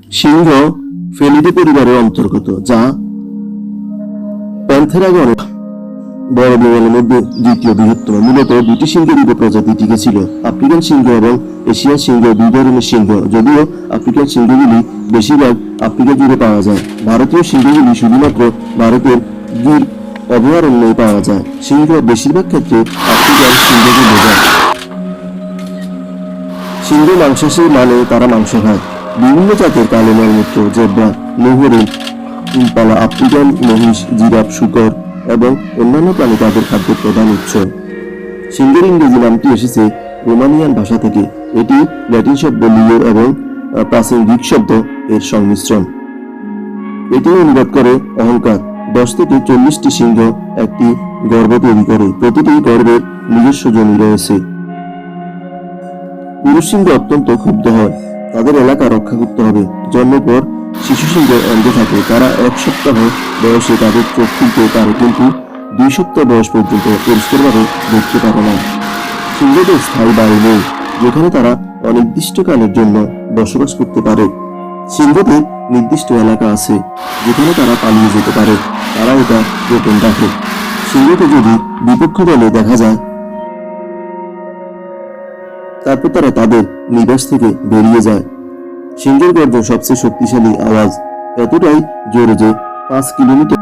সিংহ ফেলিডি পরিবারের অন্তর্গত, যা প্যান্থেরা গণের বড় বিড়ালের মধ্যে দ্বিতীয় বৃহত্তম। মূলত দুটি সিংহের উপপ্রজাতি টিকে ছিল, আফ্রিকান সিংহ এবং এশিয়ান সিংহ। দুই ধরনের সিংহ, যদিও আফ্রিকান সিংহগুলি বেশিরভাগ আফ্রিকা জুড়ে পাওয়া যায়। ভারতীয় সিংহগুলি শুধুমাত্র ভারতের গির অভয়ারণ্যে পাওয়া যায়। সিংহ বেশিরভাগ ক্ষেত্রে আফ্রিকান সিংহকে বোঝায়। সিংহ মাংসাশী মানে তারা মাংস খায়। বিভিন্ন জাতের কালো মলমূত্র, জেব্রা, লোহরিন, ইম্পালা, আফ্রিকান মহিষ, জিরাফ, শূকর এবং অন্যান্য প্রাণী তাদের খাদ্যের প্রধান উৎস। সিংহের ইংরেজি নামটি এসেছে রোমানিয়ান ভাষা থেকে। এটি ল্যাটিন শব্দ লিও এবং প্রাচীন গ্রিক শব্দ এর সংমিশ্রণ। এটি অনুবাদ করে অহংকার। 10 থেকে 40টি সিংহ একটি গর্ভ তৈরি করে। প্রতিটি গর্ভের নিজস্ব জমি রয়েছে। পুরুষ সিংহ অত্যন্ত ক্ষুব্ধ হয়। তাদের এলাকা রক্ষা করতে হবে। জন্মের পর শিশু সিংহ অন্ধ থাকে। তারা 1 সপ্তাহ বয়সে তাদের চোখ খুলতে পারে, কিন্তু 2 সপ্তাহ বয়স পর্যন্ত পরিষ্কারভাবে দেখতে পারে না। সিংহদের স্থায়ী বাড়ি নেই, যেখানে তারা অনির্দিষ্টকালের জন্য বসবাস করতে পারে। সিংহদের নির্দিষ্ট এলাকা আছে যেখানে তারা পালিয়ে যেতে পারে। তারা এটা গোপন রাখে। সিংহকে যদি বিপক্ষ দলে দেখা যায়, তারপর তারা তাদের নিবাস থেকে বেরিয়ে যায়। সিংহের গর্জন সবচেয়ে শক্তিশালী আওয়াজ, এতটাই জোরে যে 5 কিলোমিটার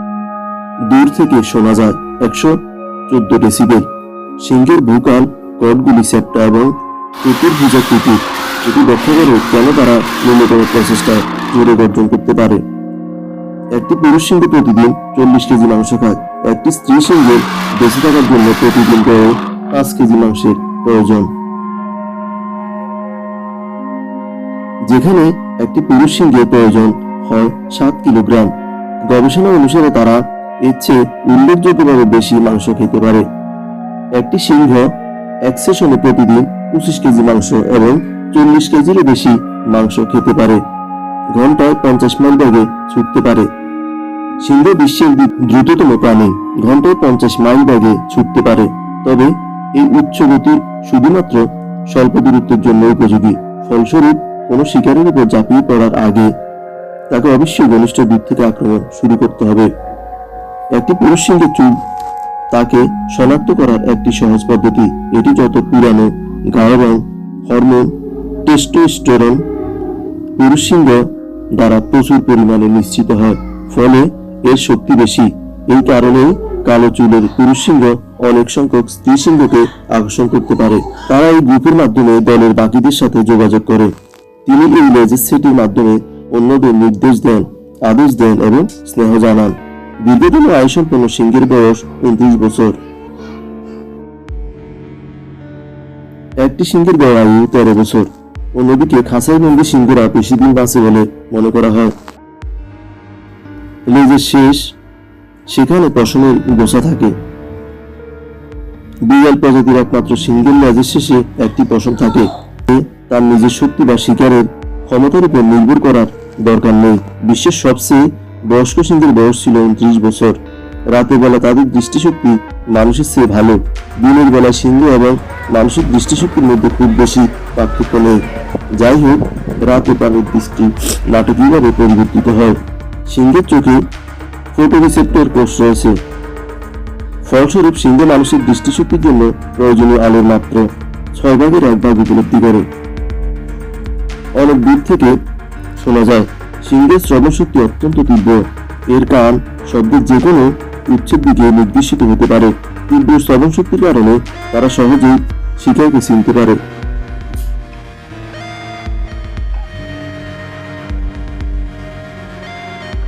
দূর থেকে শোনা যায়। 114 ডেসিবেল। সিংহের ভূকাল কর্ডগুলি চ্যাপ্টা এবং চতুর্ভুজাকৃতির। এটি ব্যাখ্যা করে কেন তারা ন্যূনতম প্রচেষ্টায় জোরে গর্জন করতে পারে। একটি পুরুষ সিংহ প্রতিদিন 40 কেজি মাংস খায়। একটি স্ত্রী সিংহের বেঁচে থাকার জন্য প্রতিদিন প্রায় 5 কেজি মাংসের প্রয়োজন, যেখানে একটি পুরুষ সিংহের প্রয়োজন হয় 7 কিলোগ্রাম। গবেষণা অনুসারে তারা এর চেয়ে উল্লেখযোগ্যভাবে বেশি মাংস খেতে পারে। একটি সিংহ এক সেশনে প্রতিদিন 25 কেজি মাংস এবং 40 কেজিরও বেশি মাংস খেতে পারে। ঘন্টায় 50 মাইল বেগে ছুটতে পারে। সিংহ বিশ্বের দ্রুততম প্রাণী। ঘন্টায় 50 মাইল বেগে ছুটতে পারে, তবে এই উচ্চ গতি শুধুমাত্র স্বল্প দূরত্বের জন্য উপযোগী। ফলস্বরূপ কোনো শিকারের উপর ঝাঁপিয়ে পড়ার আগে তাকে অবশ্যই ঘনিষ্ঠ দূর থেকে আক্রমণ শুরু করতে হবে। একটি পুরুষ সিংহের চুল তাকে শনাক্ত করার একটি সহজ পদ্ধতি। এটি যত পুরানো, গাঢ় রং, হরমোন টেস্টোস্টেরন পুরুষ সিংহ দ্বারা প্রচুর পরিমাণে নিশ্চিত হয়, ফলে এর শক্তি বেশি। এই কারণেই কালো চুলের পুরুষ সিংহ অনেক সংখ্যক স্ত্রী সিংহকে আকর্ষণ করতে পারে। তারা এই গ্রুপের মাধ্যমে দলের বাকিদের সাথে যোগাযোগ করে। তিনি এই লেজের সেটির মাধ্যমে অন্যদের নির্দেশ দেন, আদেশ দেন এবং স্নেহ জানান। দীর্ঘতম আয়ুসম্পন্ন সিংহের বয়স 29 বছর। একটি সিংহের গড় আয়ু 13 বছর। অন্যদিকে খাঁচায় বন্দী সিংহরা বেশি দিন বাঁচে বলে মনে করা হয়। লেজের শেষ সেখানে পশমের গোছা থাকে। বিড়াল প্রজাতির একমাত্র সিংহের লেজের শেষে একটি পশম থাকে। তার নিজের শক্তি বা শিকারের ক্ষমতার উপর নির্ভর করার দরকার নেই। বিশ্বের সবচেয়ে বয়স্ক সিংহের বয়স ছিল 29 বছর। রাতের বেলা তাদের দৃষ্টিশক্তি মানুষের চেয়ে ভালো। দিনের বেলায় সিংহ এবং মানুষের দৃষ্টিশক্তির মধ্যে খুব বেশি পার্থক্য নেই। যাই হোক, রাতে প্রাণীর দৃষ্টি নাটকীয়ভাবে পরিবর্তিত হয়। সিংহের চোখে ফটোরিসেপ্টর কোষ রয়েছে। ফলস্বরূপ সিংহ মানুষের দৃষ্টিশক্তির জন্য প্রয়োজনীয় আলোর মাত্র 1/6 উপলব্ধি করে। অনেক দূর থেকে শোনা যায়। সিংহের শ্রবণ শক্তি অত্যন্ত তীব্র। এর কান শব্দের যে কোনো উচ্চের দিকে নির্দেশিত হতে পারে। তীব্র শ্রবণ শক্তির কারণে তারা সহজেই শিকারকে চিনতে পারে।